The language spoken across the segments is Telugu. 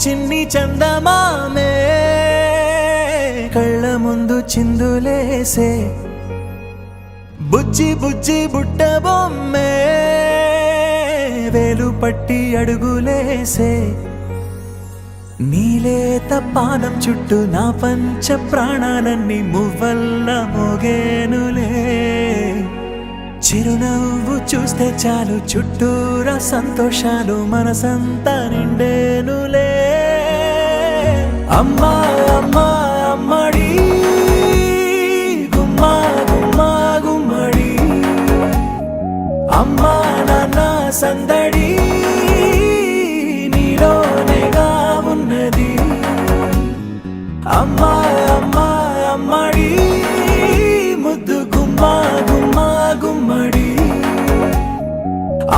చిన్ని చందమామే కళ్ళ ముందు చిందులేసే బుజ్జి బుజ్జి బుట్ట బొమ్మే వేలు పట్టి అడుగులేసే నీలేత పానం చుట్టూ నా పంచ ప్రాణాలన్నీ మువ్వల్ల మోగేనులే చిరునవ్వు చూస్తే చాలు చుట్టూరా సంతోషాలు మనసంతా నిండేనులే అమ్మా అమ్మా అమ్మడి గుమ్మా గుమ్మా గుమ్మడి అమ్మా నాన్న సందడి నీలోనేగా ఉన్నది అమ్మా అమ్మా అమ్మడి ముద్దు గుమ్మా గుమ్మా గుమ్మడి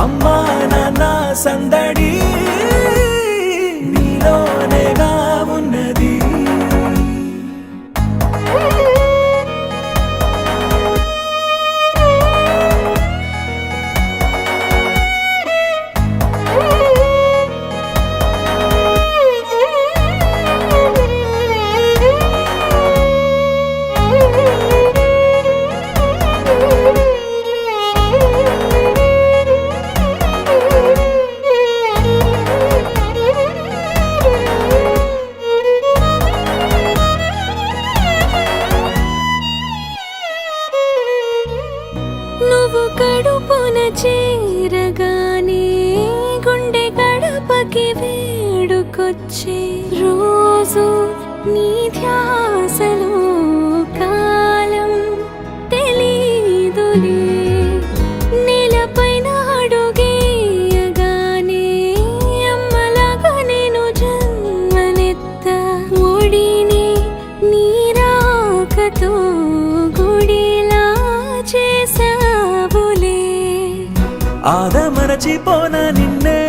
అమ్మా నాన్న సందడి నీలోనేగా ఉన్నది నువ్వు కడుపున చేరగానే గుండె గడపకి వేడుకొచ్చే రోజు నీ ధ్యాసలో కాలం తెలీదులే నేలపైన అడుగేయగానే అమ్మలాగా నేను జన్మనెత్త ఒడిని నీ రాకతో గుడిలా చేసావులే ఆదమరచిపోన నిన్నే